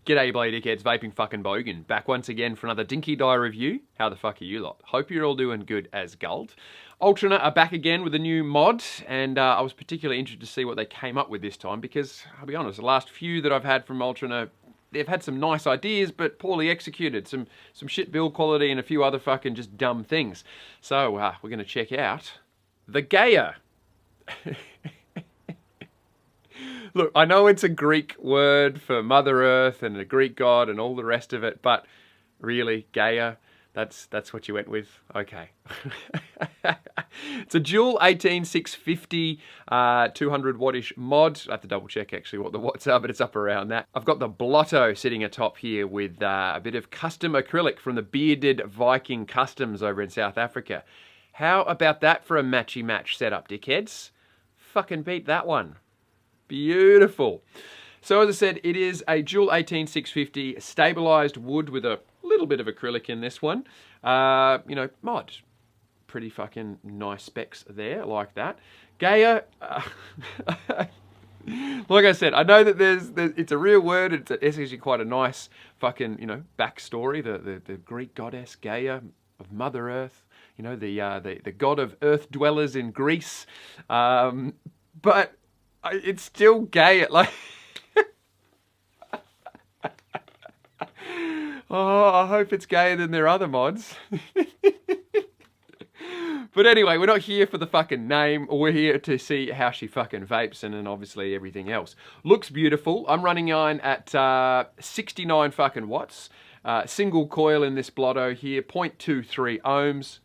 G'day, bloody dickheads, Vaping fucking Bogan. Back once again for another Dinky Die review. How the fuck are you lot? Hope you're all doing good as gold. Ultroner are back again with a new mod, and I was particularly interested to see what they came up with this time because, I'll be honest, the last few that I've had from Ultroner, they've had some nice ideas, but poorly executed. Some shit build quality and a few other fucking just dumb things. So, we're going to check out the Gaia. Look, I know it's a Greek word for Mother Earth and a Greek god and all the rest of it, but really, Gaia, that's what you went with? Okay. It's a dual 18650 200 wattish mod. I have to double check actually what the watts are, but it's up around that. I've got the Blotto sitting atop here with a bit of custom acrylic from the Bearded Viking Customs over in South Africa. How about that for a matchy match setup, dickheads? Fucking beat that one. Beautiful. So as I said, it is a dual 18650 stabilized wood with a little bit of acrylic in this one. You know, mod. Pretty fucking nice specs there, like that. Gaia, like I said, I know that it's a real word. It's actually quite a nice fucking, you know, backstory. The Greek goddess Gaia of Mother Earth. You know, the god of earth dwellers in Greece. But it's still gay at like... Oh, I hope it's gayer than their other mods. But anyway, we're not here for the fucking name. We're here to see how she fucking vapes and then obviously everything else. Looks beautiful. I'm running mine at 69 fucking watts. Single coil in this Blotto here, 0.23 ohms.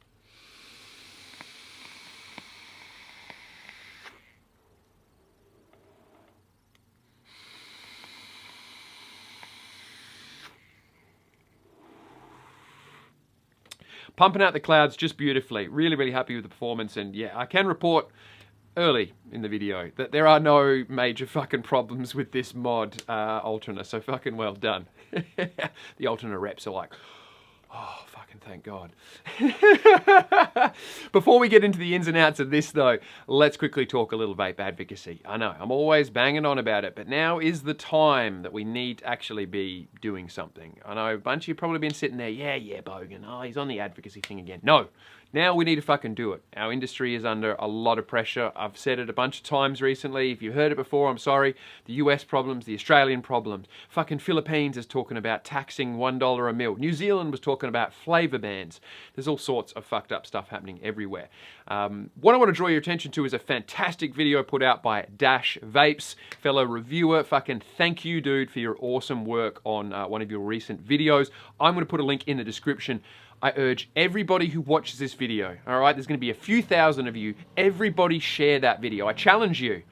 Pumping out the clouds just beautifully. Really, really happy with the performance. And yeah, I can report early in the video that there are no major fucking problems with this mod, Ultroner. So fucking well done. The Ultroner reps are like, oh, fucking thank God. Before we get into the ins and outs of this though, let's quickly talk a little vape advocacy. I know, I'm always banging on about it, but now is the time that we need to actually be doing something. I know a bunch of you probably been sitting there, yeah, Bogan, oh, he's on the advocacy thing again. No. Now we need to fucking do it. Our industry is under a lot of pressure. I've said it a bunch of times recently. If you've heard it before, I'm sorry. The US problems, the Australian problems. Fucking Philippines is talking about taxing $1 a mil. New Zealand was talking about flavour bans. There's all sorts of fucked up stuff happening everywhere. What I want to draw your attention to is a fantastic video put out by Dash Vapes, fellow reviewer. Fucking thank you, dude, for your awesome work on one of your recent videos. I'm going to put a link in the description. I urge everybody who watches this video, all right, there's going to be a few thousand of you, everybody share that video. I challenge you.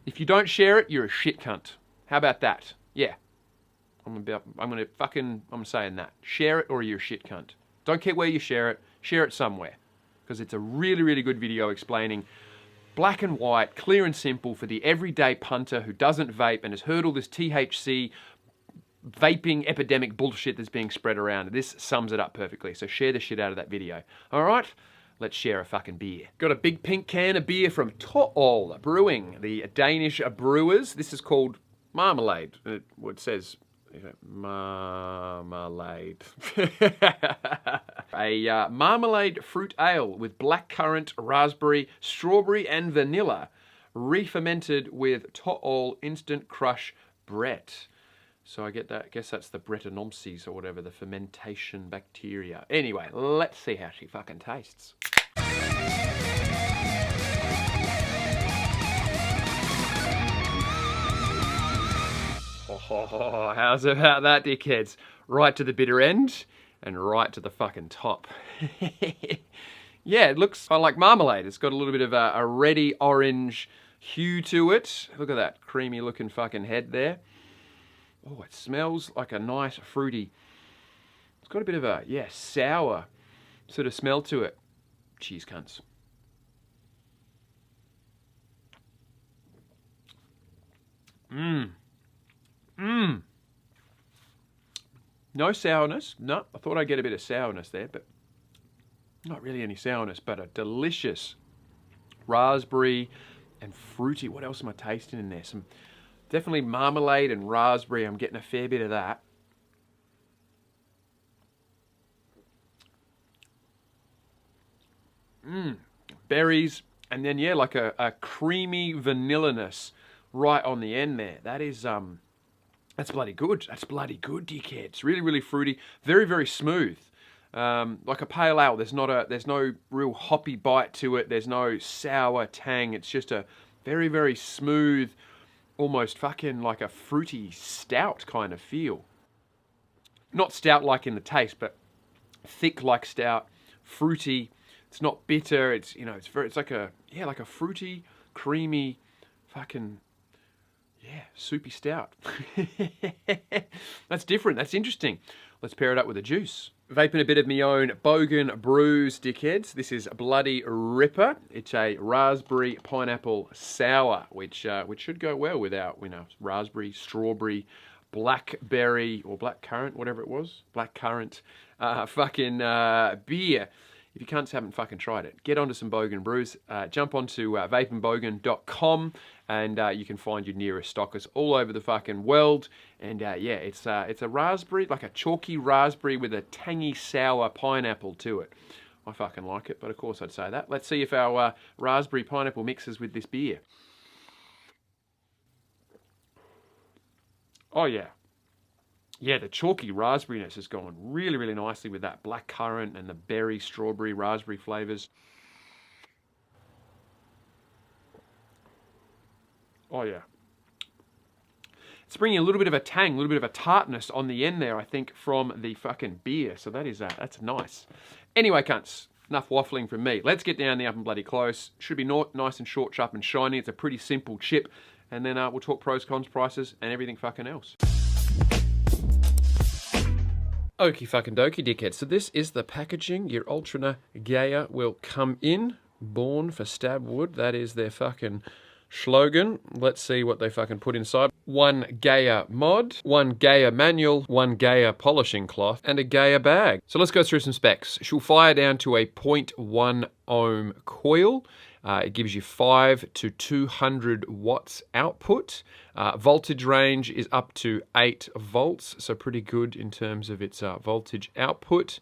If you don't share it, you're a shit cunt. How about that? Yeah. I'm saying that. Share it or you're a shit cunt. Don't care where you share it somewhere. Because it's a really, really good video explaining black and white, clear and simple for the everyday punter who doesn't vape and has heard all this THC vaping epidemic bullshit that's being spread around. This sums it up perfectly. So share the shit out of that video. All right? Let's share a fucking beer. Got a big pink can of beer from Toll Brewing, the Danish brewers. This is called Marmalade. It says marmalade. A marmalade fruit ale with blackcurrant, raspberry, strawberry, and vanilla, re-fermented with Toll Instant Crush Brett. So I guess that's the Brettanomyces or whatever, the fermentation bacteria. Anyway, let's see how she fucking tastes. Oh, how's about that, dickheads? Right to the bitter end and right to the fucking top. Yeah, it looks like marmalade. It's got a little bit of a reddy orange hue to it. Look at that creamy looking fucking head there. Oh, it smells like a nice fruity. It's got a bit of a, yeah, sour sort of smell to it. Cheese cunts. No sourness. No, I thought I'd get a bit of sourness there, but not really any sourness, but a delicious raspberry and fruity. What else am I tasting in there? Some definitely marmalade and raspberry. I'm getting a fair bit of that. berries, and then yeah, like a creamy vanilla-ness right on the end there. That is that's bloody good. That's bloody good, dickhead. It's really, really fruity, very, very smooth. Like a pale ale, there's no real hoppy bite to it. There's no sour tang. It's just a very, very smooth, almost fucking like a fruity stout kind of feel. Not stout like in the taste, but thick like stout, fruity. It's not bitter. It's, you know, it's like a fruity, creamy, fucking, yeah, soupy stout. That's different. That's interesting. Let's pair it up with a juice. Vaping a bit of my own Bogan brews, dickheads. This is Bloody Ripper. It's a raspberry pineapple sour, which should go well with our, you know, raspberry, strawberry, blackberry or blackcurrant, whatever it was, blackcurrant, beer. If you cunts haven't fucking tried it, get onto some Bogan brews. Jump onto vapingbogan.com and you can find your nearest stockers all over the fucking world. And yeah, it's a raspberry, like a chalky raspberry with a tangy sour pineapple to it. I fucking like it, but of course I'd say that. Let's see if our raspberry pineapple mixes with this beer. Oh yeah. Yeah, the chalky raspberryness has gone really, really nicely with that blackcurrant and the berry, strawberry, raspberry flavours. Oh yeah. It's bringing a little bit of a tang, a little bit of a tartness on the end there, I think, from the fucking beer. So that is that's nice. Anyway, cunts, enough waffling from me. Let's get down the up and bloody close. Should be nice and short, sharp and shiny. It's a pretty simple chip. And then we'll talk pros, cons, prices, and everything fucking else. Okie fucking dokie, dickhead. So this is the packaging. Your Ultroner Gaia will come in. Born for stab wood. That is their fucking slogan. Let's see what they fucking put inside. 1 Gaia mod, 1 Gaia manual, 1 Gaia polishing cloth, and a Gaia bag. So let's go through some specs. She'll fire down to a 0.1 ohm coil. It gives you 5 to 200 watts output. Voltage range is up to 8 volts, so pretty good in terms of its voltage output.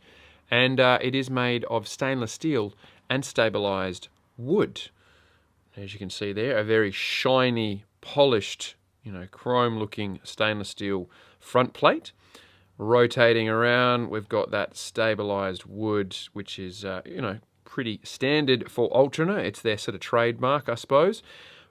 And it is made of stainless steel and stabilized wood. As you can see there, a very shiny, polished, you know, chrome-looking stainless steel front plate. Rotating around, we've got that stabilized wood, which is, you know, pretty standard for Ultroner. It's their sort of trademark, I suppose.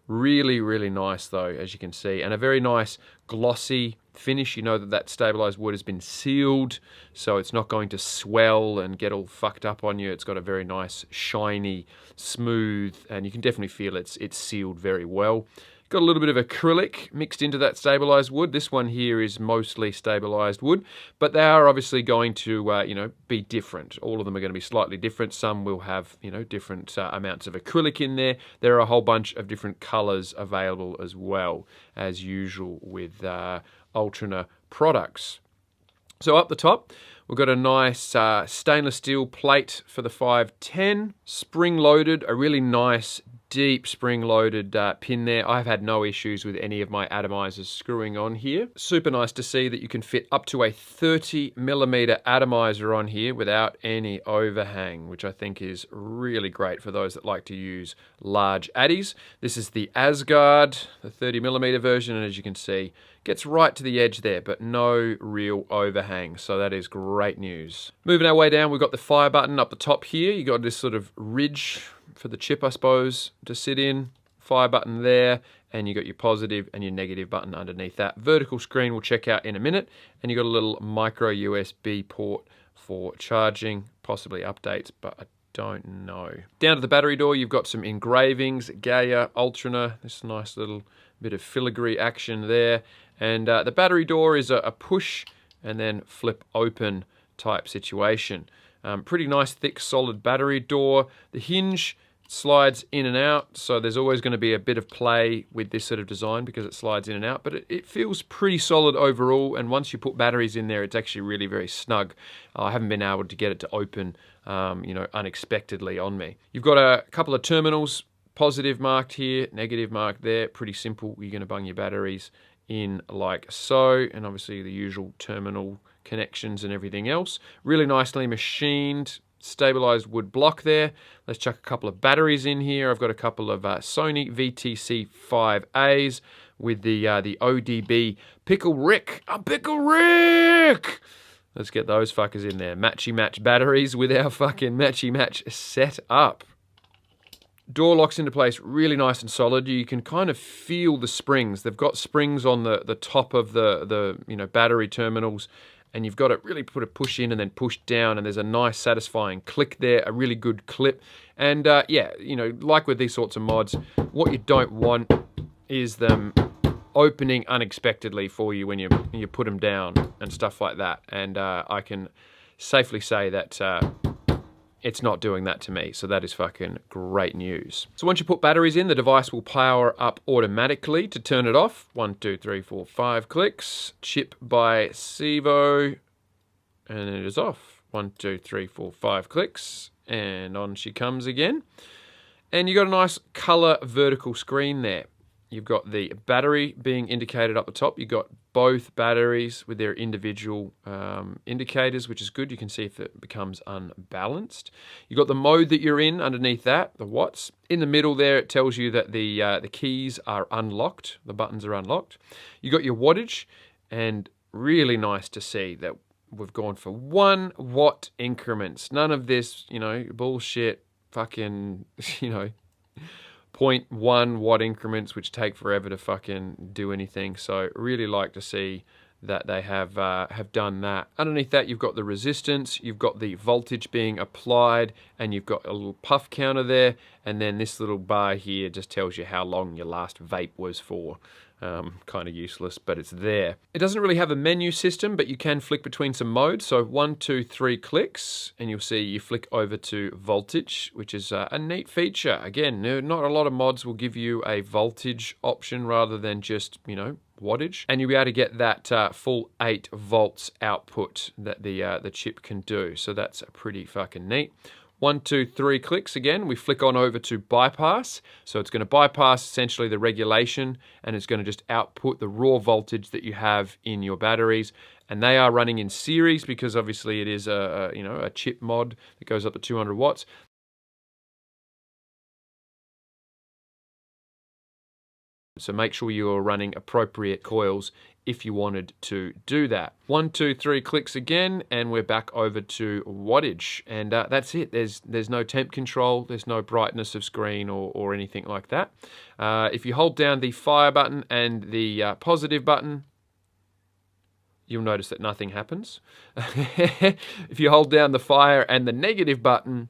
Really, really nice though, as you can see, and a very nice glossy finish. You know that stabilized wood has been sealed, so it's not going to swell and get all fucked up on you. It's got a very nice, shiny, smooth, and you can definitely feel it's sealed very well. Got a little bit of acrylic mixed into that stabilized wood. This one here is mostly stabilized wood, but they are obviously going to, you know, be different. All of them are going to be slightly different. Some will have, you know, different amounts of acrylic in there. There are a whole bunch of different colors available as well, as usual with Ultroner products. So up the top, we've got a nice stainless steel plate for the 510, spring-loaded, a really nice deep spring-loaded pin there. I've had no issues with any of my atomizers screwing on here. Super nice to see that you can fit up to a 30mm atomizer on here without any overhang, which I think is really great for those that like to use large addies. This is the Asgard, the 30mm version, and as you can see, gets right to the edge there, but no real overhang, so that is great news. Moving our way down, we've got the fire button up the top here. You got this sort of ridge for the chip, I suppose, to sit in. Fire button there, and you got your positive and your negative button underneath that. Vertical screen we'll check out in a minute, and you got a little micro USB port for charging, possibly updates, but I don't know. Down to the battery door, you've got some engravings, Gaia, Ultroner, this nice little bit of filigree action there. And the battery door is a push and then flip open type situation. Pretty nice, thick, solid battery door. The hinge slides in and out, so there's always going to be a bit of play with this sort of design because it slides in and out, but it feels pretty solid overall, and once you put batteries in there, it's actually really very snug. I haven't been able to get it to open, you know, unexpectedly on me. You've got a couple of terminals, positive marked here, negative marked there. Pretty simple. You're going to bung your batteries in like so, and obviously the usual terminal connections and everything else. Really nicely machined, stabilized wood block there. Let's chuck a couple of batteries in here. I've got a couple of Sony VTC5As with the ODB Pickle Rick. A Pickle Rick! Let's get those fuckers in there. Matchy-match batteries with our fucking matchy-match set up. Door locks into place really nice and solid. You can kind of feel the springs. They've got springs on the top of the battery terminals, and you've got to really put a push in and then push down, and there's a nice satisfying click there, a really good clip. And yeah, like with these sorts of mods, what you don't want is them opening unexpectedly for you when you put them down and stuff like that. And I can safely say that it's not doing that to me, so that is fucking great news. So once you put batteries in, the device will power up automatically. To turn it off, 1, 2, 3, 4, 5 clicks. Chip by Sevo, and then it is off. 1, 2, 3, 4, 5 clicks, and on she comes again. And you've got a nice color vertical screen there. You've got the battery being indicated up the top. You've got both batteries with their individual indicators, which is good. You can see if it becomes unbalanced. You've got the mode that you're in underneath that, the watts. In the middle there, it tells you that the keys are unlocked. The buttons are unlocked. You've got your wattage, and really nice to see that we've gone for 1 watt increments. None of this, bullshit fucking, 0.1 watt increments, which take forever to fucking do anything. So really like to see that they have done that. Underneath that, you've got the resistance, you've got the voltage being applied, and you've got a little puff counter there. And then this little bar here just tells you how long your last vape was for. Kind of useless, but it's there. It doesn't really have a menu system, but you can flick between some modes. So 1, 2, 3 clicks, and you'll see you flick over to voltage, which is a neat feature. Again, not a lot of mods will give you a voltage option rather than just, wattage. And you'll be able to get that full 8 volts output that the chip can do. So that's pretty fucking neat. 1, 2, 3 clicks again, we flick on over to bypass. So it's going to bypass essentially the regulation, and it's going to just output the raw voltage that you have in your batteries. And they are running in series because obviously it is a chip mod that goes up to 200 watts. So make sure you're running appropriate coils if you wanted to do that. 1, 2, 3 clicks again, and we're back over to wattage. And that's it. There's no temp control, there's no brightness of screen or anything like that. If you hold down the fire button and the positive button, you'll notice that nothing happens. If you hold down the fire and the negative button,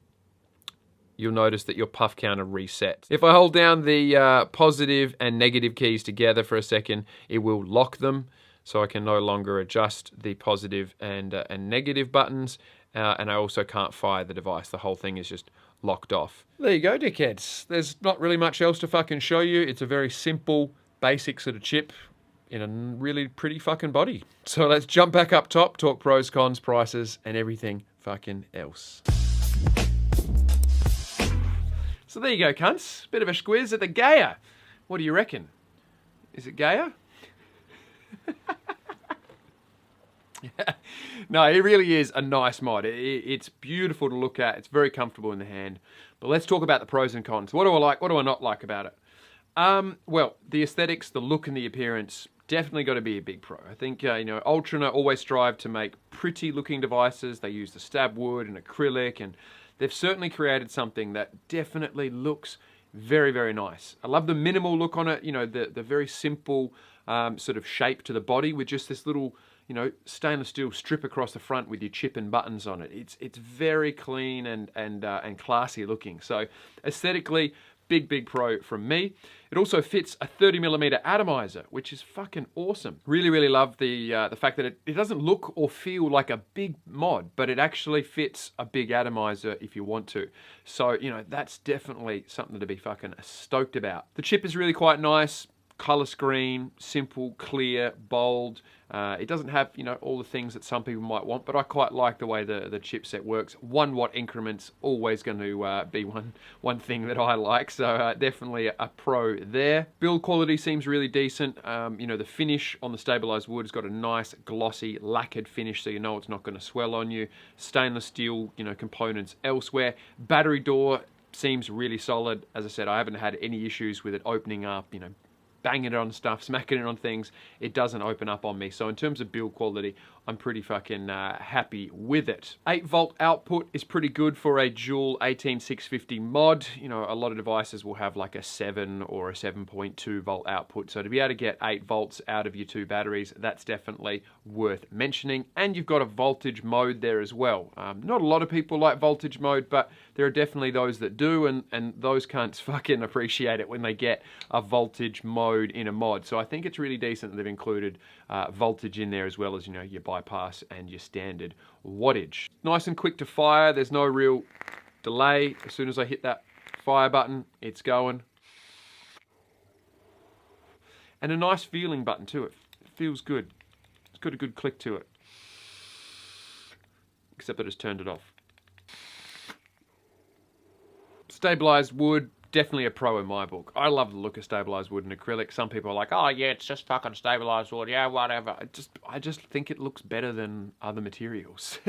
you'll notice that your puff counter resets. If I hold down the positive and negative keys together for a second, it will lock them, so I can no longer adjust the positive and negative buttons, and I also can't fire the device. The whole thing is just locked off. There you go, dickheads. There's not really much else to fucking show you. It's a very simple, basic sort of chip in a really pretty fucking body. So let's jump back up top, talk pros, cons, prices, and everything fucking else. So there you go, cunts. Bit of a squiz at the Gaia. What do you reckon? Is it Gaia? No, it really is a nice mod. It's beautiful to look at. It's very comfortable in the hand. But let's talk about the pros and cons. What do I like? What do I not like about it? Well, the aesthetics, the look and the appearance, definitely got to be a big pro. I think, Ultroner always strive to make pretty looking devices. They use the stab wood and acrylic, and they've certainly created something that definitely looks very, very nice. I love the minimal look on it, the very simple sort of shape to the body with just this little, stainless steel strip across the front with your chip and buttons on it. It's very clean and classy looking. So aesthetically, big pro from me. It also fits a 30mm atomizer, which is fucking awesome. Really love the fact that it doesn't look or feel like a big mod, but it actually fits a big atomizer if you want to. So, that's definitely something to be fucking stoked about. The chip is really quite nice. color screen, simple, clear, bold. It doesn't have, you know, all the things that some people might want, but I quite like the way the chipset works. 1 watt increments, always going to be one thing that I like, so definitely a pro there. Build quality seems really decent. You know, the finish on the stabilized wood has got a nice glossy lacquered finish, so you know it's not going to swell on you. Stainless steel, you know, components elsewhere. Battery door seems really solid. As I said, I haven't had any issues with it opening up, you know, banging it on stuff, smacking it on things. It doesn't open up on me. So in terms of build quality, I'm pretty fucking happy with it. 8 volt output is pretty good for a dual 18650 mod. You know, a lot of devices will have like a 7 or a 7.2 volt output. So to be able to get 8 volts out of your 2 batteries, that's definitely worth mentioning. And you've got a voltage mode there as well. Not a lot of people like voltage mode, but there are definitely those that do, and those cunts fucking appreciate it when they get a voltage mode in a mod. So I think it's really decent that they've included voltage in there, as well as, you know, your bypass and your standard wattage. Nice and quick to fire. There's no real delay. As soon as I hit that fire button, it's going. And a nice feeling button too. It feels good. It's got a good click to it. Except that it's turned it off. Stabilized wood, definitely a pro in my book. I love the look of stabilized wood and acrylic. Some people are like, oh yeah, it's just fucking stabilized wood, yeah, whatever. I just think it looks better than other materials.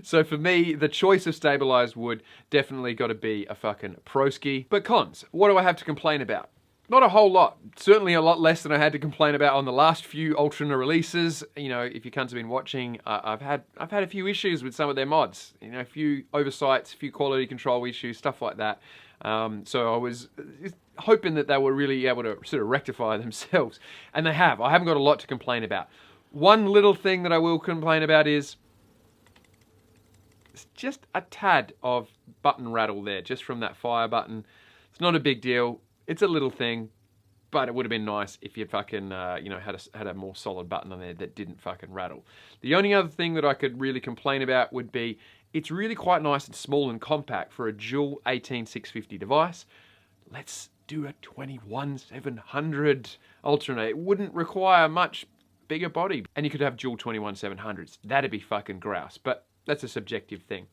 So for me, the choice of stabilized wood definitely got to be a fucking proski. But cons, what do I have to complain about? Not a whole lot. Certainly a lot less than I had to complain about on the last few Ultroner releases. You know, if you cunts have been watching, I've had a few issues with some of their mods. You know, a few oversights, a few quality control issues, stuff like that. So I was hoping that they were really able to sort of rectify themselves, and they have. I haven't got a lot to complain about. One little thing that I will complain about is it's just a tad of button rattle there, just from that fire button. It's not a big deal. It's a little thing, but it would have been nice if you fucking, you know, had a more solid button on there that didn't fucking rattle. The only other thing that I could really complain about would be it's really quite nice and small and compact for a dual 18650 device. Let's do a 21700 Ultroner. It wouldn't require much bigger body, and you could have dual 21700s. That'd be fucking grouse, but that's a subjective thing.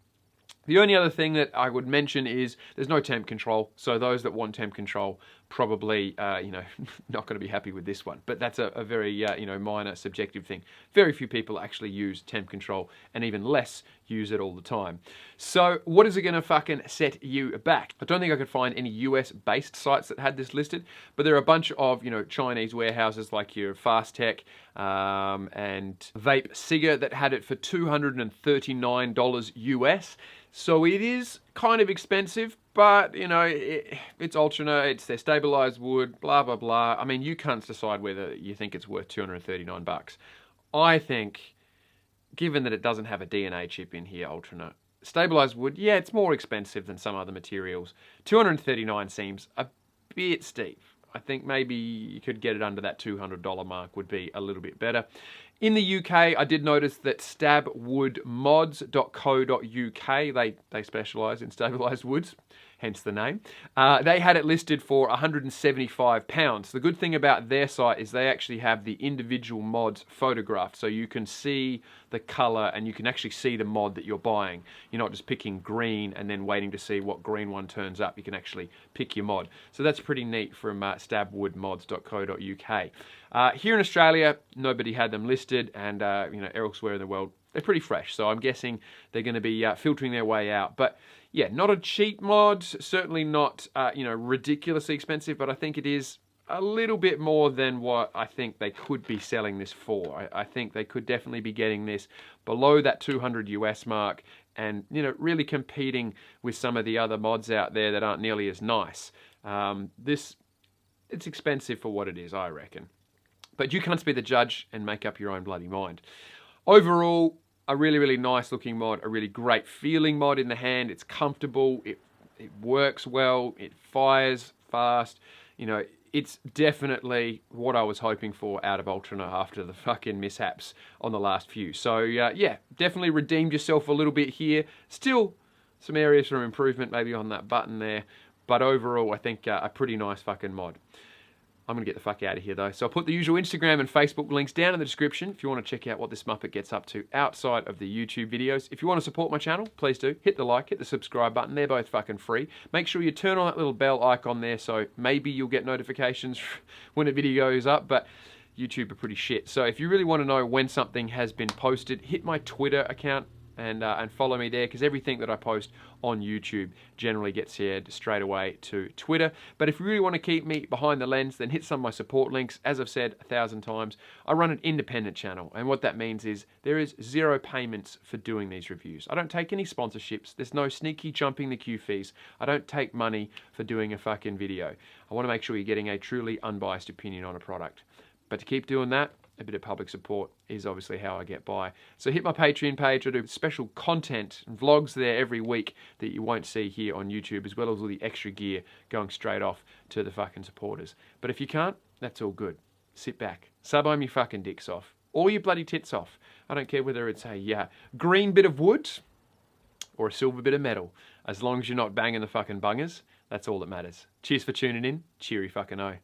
The only other thing that I would mention is there's no temp control, so those that want temp control probably, you know, not going to be happy with this one. But that's a very, you know, minor subjective thing. Very few people actually use temp control, and even less use it all the time. So what is it going to fucking set you back? I don't think I could find any US-based sites that had this listed, but there are a bunch of, you know, Chinese warehouses like your Fast Tech and Vape Sigga that had it for $239 US. So it is kind of expensive, but, you know, it's Ultroner, it's their stabilized wood, blah, blah, blah. I mean, you can't decide whether you think it's worth 239 bucks. I think, given that it doesn't have a DNA chip in here, Ultroner, stabilized wood, yeah, it's more expensive than some other materials. 239 seems a bit steep. I think maybe you could get it under that $200 mark would be a little bit better. In the UK, I did notice that stabwoodmods.co.uk, they specialise in stabilised woods, hence the name. They had it listed for £175. The good thing about their site is they actually have the individual mods photographed, so you can see the colour and you can actually see the mod that you're buying. You're not just picking green and then waiting to see what green one turns up. You can actually pick your mod. So that's pretty neat from stabwoodmods.co.uk. Here in Australia, nobody had them listed, and you know, elsewhere in the world, they're pretty fresh. So I'm guessing they're going to be filtering their way out. But yeah, not a cheap mod, certainly not you know, ridiculously expensive, but I think it is a little bit more than what I think they could be selling this for. I think they could definitely be getting this below that 200 US mark, and, you know, really competing with some of the other mods out there that aren't nearly as nice. It's expensive for what it is, I reckon. But you can't be the judge and make up your own bloody mind. Overall, a really, really nice looking mod, a really great feeling mod in the hand. It's comfortable, it works well, it fires fast. You know, it's definitely what I was hoping for out of Ultroner after the fucking mishaps on the last few. So yeah, definitely redeemed yourself a little bit here. Still some areas for improvement maybe on that button there, but overall I think a pretty nice fucking mod. I'm going to get the fuck out of here though. So I'll put the usual Instagram and Facebook links down in the description if you want to check out what this Muppet gets up to outside of the YouTube videos. If you want to support my channel, please do. Hit the like, hit the subscribe button. They're both fucking free. Make sure you turn on that little bell icon there so maybe you'll get notifications when a video goes up, but YouTube are pretty shit. So if you really want to know when something has been posted, hit my Twitter account and follow me there, because everything that I post on YouTube generally gets shared straight away to Twitter. But if you really want to keep me behind the lens, then hit some of my support links. As I've said 1,000 times, I run an independent channel, and what that means is there is zero payments for doing these reviews. I don't take any sponsorships. There's no sneaky jumping the queue fees. I don't take money for doing a fucking video. I want to make sure you're getting a truly unbiased opinion on a product. But to keep doing that, a bit of public support is obviously how I get by. So hit my Patreon page. I do special content and vlogs there every week that you won't see here on YouTube, as well as all the extra gear going straight off to the fucking supporters. But if you can't, that's all good. Sit back. Sub-home your fucking dicks off. Or your bloody tits off. I don't care whether it's a green bit of wood or a silver bit of metal. As long as you're not banging the fucking bungers, that's all that matters. Cheers for tuning in. Cheery fucking O.